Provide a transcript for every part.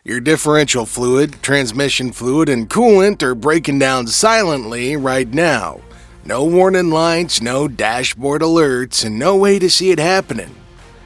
Your differential fluid, transmission fluid, and coolant are breaking down silently right now. No warning lights, no dashboard alerts, and no way to see it happening.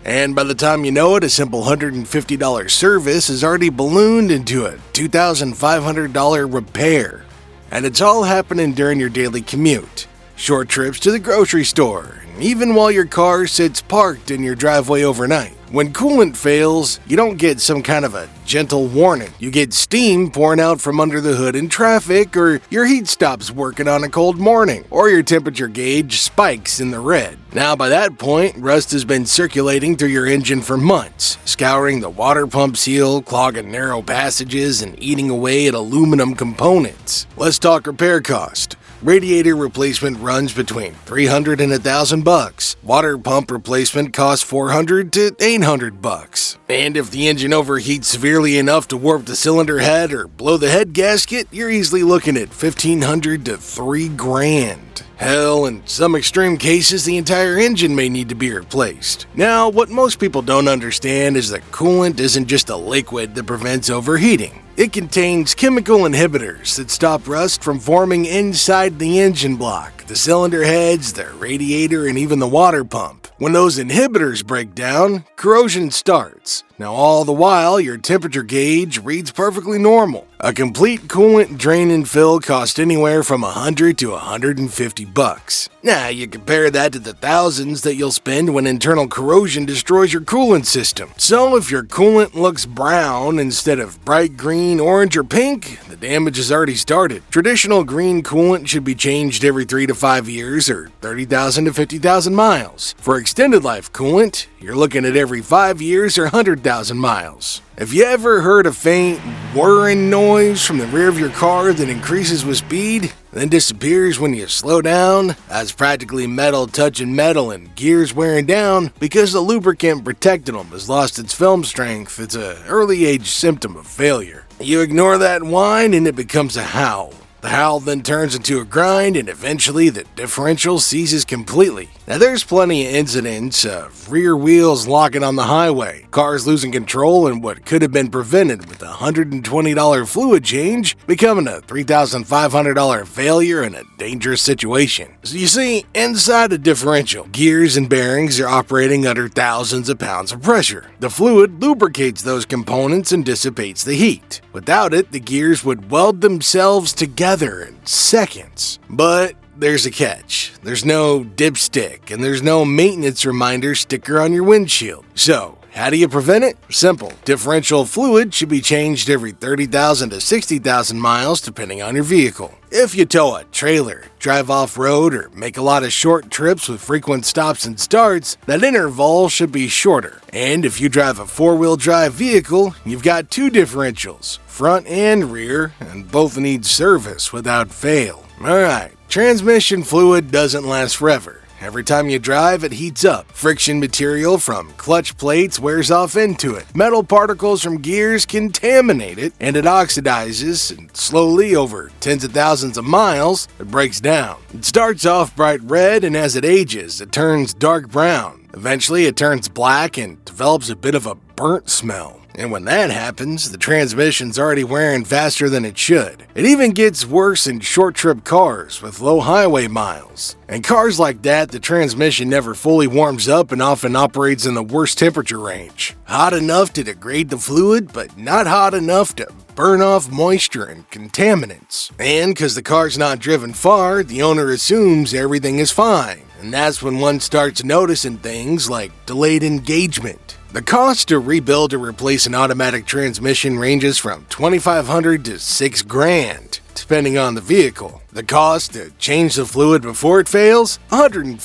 And by the time you know it, a simple $150 service has already ballooned into a $2,500 repair. And it's all happening during your daily commute, short trips to the grocery store, and even while your car sits parked in your driveway overnight. When coolant fails, you don't get some kind of a gentle warning. You get steam pouring out from under the hood in traffic, or your heat stops working on a cold morning, or your temperature gauge spikes in the red. Now by that point, rust has been circulating through your engine for months, scouring the water pump seal, clogging narrow passages, and eating away at aluminum components. Let's talk repair cost. Radiator replacement runs between $300 and $1,000. Water pump replacement costs $400 to $800. And if the engine overheats severely enough to warp the cylinder head or blow the head gasket, you're easily looking at $1,500 to $3,000. Hell, in some extreme cases, the entire engine may need to be replaced. Now, what most people don't understand is that coolant isn't just a liquid that prevents overheating. It contains chemical inhibitors that stop rust from forming inside the engine block, the cylinder heads, the radiator, and even the water pump. When those inhibitors break down, corrosion starts. Now all the while, your temperature gauge reads perfectly normal. A complete coolant drain and fill costs anywhere from $100 to $150. Now you compare that to the thousands that you'll spend when internal corrosion destroys your coolant system. So if your coolant looks brown instead of bright green, orange, or pink, the damage has already started. Traditional green coolant should be changed every 3 to 5 years or 30,000 to 50,000 miles. For extended life coolant, you're looking at every 5 years or 100,000 miles. Have you ever heard a faint whirring noise from the rear of your car that increases with speed, then disappears when you slow down? That's practically metal touching metal and gears wearing down because the lubricant protecting them has lost its film strength. It's an early age symptom of failure. You ignore that whine and it becomes a howl. The howl then turns into a grind, and eventually the differential seizes completely. Now there's plenty of incidents of rear wheels locking on the highway, cars losing control, and what could have been prevented with a $120 fluid change becoming a $3,500 failure in a dangerous situation. So you see, inside a differential, gears and bearings are operating under thousands of pounds of pressure. The fluid lubricates those components and dissipates the heat. Without it, the gears would weld themselves together in seconds. But there's a catch. There's no dipstick, and there's no maintenance reminder sticker on your windshield. So, how do you prevent it? Simple. Differential fluid should be changed every 30,000 to 60,000 miles depending on your vehicle. If you tow a trailer, drive off-road, or make a lot of short trips with frequent stops and starts, that interval should be shorter. And if you drive a four-wheel drive vehicle, you've got two differentials, front and rear, and both need service without fail. Alright, transmission fluid doesn't last forever. Every time you drive, it heats up. Friction material from clutch plates wears off into it. Metal particles from gears contaminate it, and it oxidizes, and slowly, over tens of thousands of miles, it breaks down. It starts off bright red, and as it ages, it turns dark brown. Eventually, it turns black and develops a bit of a burnt smell. And when that happens, the transmission's already wearing faster than it should. It even gets worse in short-trip cars with low highway miles. In cars like that, the transmission never fully warms up and often operates in the worst temperature range. Hot enough to degrade the fluid, but not hot enough to burn off moisture and contaminants. And because the car's not driven far, the owner assumes everything is fine. And that's when one starts noticing things like delayed engagement. The cost to rebuild or replace an automatic transmission ranges from $2,500 to $6,000, depending on the vehicle. The cost to change the fluid before it fails? $150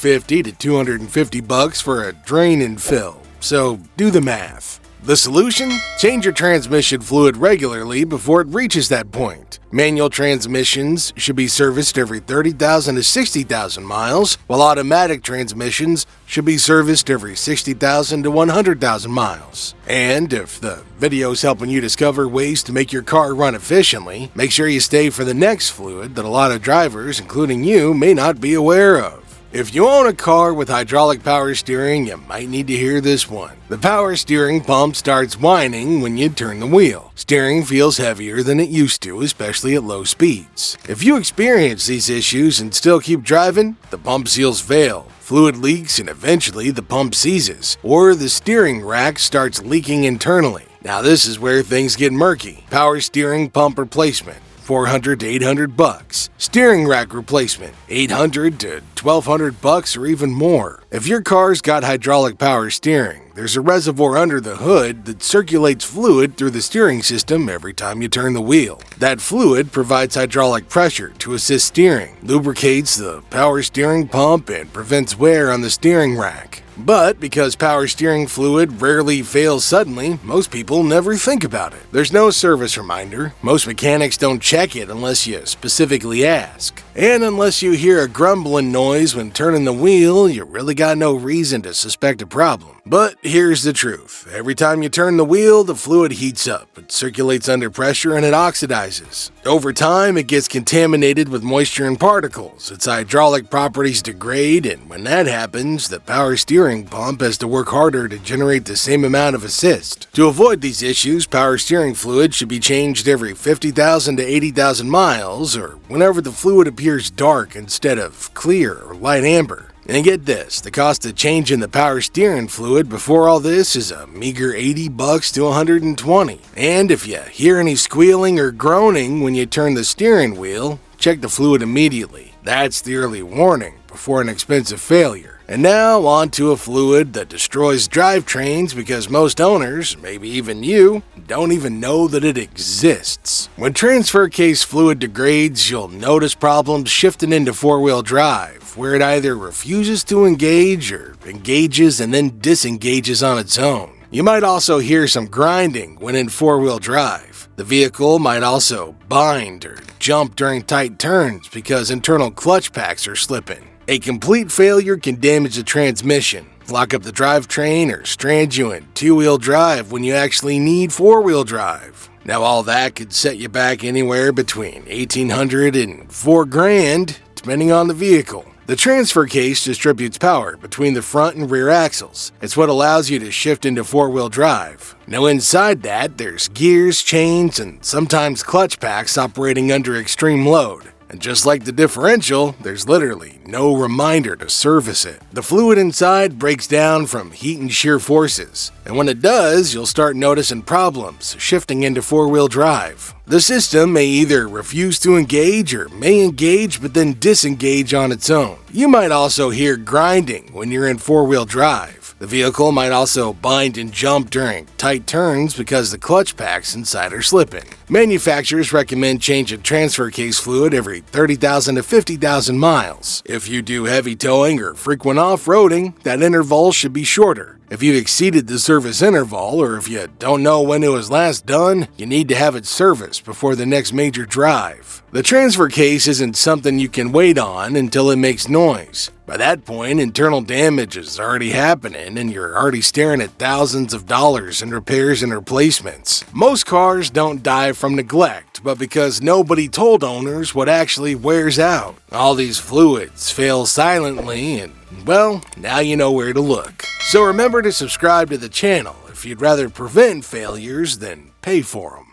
to $250 for a drain and fill. So do the math. The solution? Change your transmission fluid regularly before it reaches that point. Manual transmissions should be serviced every 30,000 to 60,000 miles, while automatic transmissions should be serviced every 60,000 to 100,000 miles. And if the video's helping you discover ways to make your car run efficiently, make sure you stay for the next fluid that a lot of drivers, including you, may not be aware of. If you own a car with hydraulic power steering, you might need to hear this one. The power steering pump starts whining when you turn the wheel. Steering feels heavier than it used to, especially at low speeds. If you experience these issues and still keep driving, the pump seals fail. Fluid leaks and eventually the pump seizes, or the steering rack starts leaking internally. Now this is where things get murky. Power steering pump replacement, $400 to $800. Steering rack replacement, $800 to $1,200 or even more. If your car's got hydraulic power steering, there's a reservoir under the hood that circulates fluid through the steering system every time you turn the wheel. That fluid provides hydraulic pressure to assist steering, lubricates the power steering pump, and prevents wear on the steering rack. But because power steering fluid rarely fails suddenly, most people never think about it. There's no service reminder. Most mechanics don't check it unless you specifically ask. And unless you hear a grumbling noise when turning the wheel, you really got no reason to suspect a problem. But here's the truth. Every time you turn the wheel, the fluid heats up. It circulates under pressure and it oxidizes. Over time, it gets contaminated with moisture and particles. Its hydraulic properties degrade, and when that happens, the power steering pump has to work harder to generate the same amount of assist. To avoid these issues, power steering fluid should be changed every 50,000 to 80,000 miles, or whenever the fluid appears dark instead of clear or light amber. And get this, the cost of changing the power steering fluid before all this is a meager $80 to $120. And if you hear any squealing or groaning when you turn the steering wheel, check the fluid immediately. That's the early warning before an expensive failure. And now on to a fluid that destroys drivetrains because most owners, maybe even you, don't even know that it exists. When transfer case fluid degrades, you'll notice problems shifting into four-wheel drive, where it either refuses to engage or engages and then disengages on its own. You might also hear some grinding when in four-wheel drive. The vehicle might also bind or jump during tight turns because internal clutch packs are slipping. A complete failure can damage the transmission, lock up the drivetrain, or strand you in two-wheel drive when you actually need four-wheel drive. Now all that could set you back anywhere between $1,800 and $4,000, depending on the vehicle. The transfer case distributes power between the front and rear axles. It's what allows you to shift into four-wheel drive. Now inside that, there's gears, chains, and sometimes clutch packs operating under extreme load. And just like the differential, there's literally no reminder to service it. The fluid inside breaks down from heat and shear forces, and when it does, you'll start noticing problems shifting into four-wheel drive. The system may either refuse to engage or may engage but then disengage on its own. You might also hear grinding when you're in four-wheel drive. The vehicle might also bind and jump during tight turns because the clutch packs inside are slipping. Manufacturers recommend changing transfer case fluid every 30,000 to 50,000 miles. If you do heavy towing or frequent off-roading, that interval should be shorter. If you've exceeded the service interval, or if you don't know when it was last done, you need to have it serviced before the next major drive. The transfer case isn't something you can wait on until it makes noise. By that point, internal damage is already happening and you're already staring at thousands of dollars in repairs and replacements. Most cars don't die from neglect, but because nobody told owners what actually wears out. All these fluids fail silently and, well, now you know where to look. So remember to subscribe to the channel if you'd rather prevent failures than pay for them.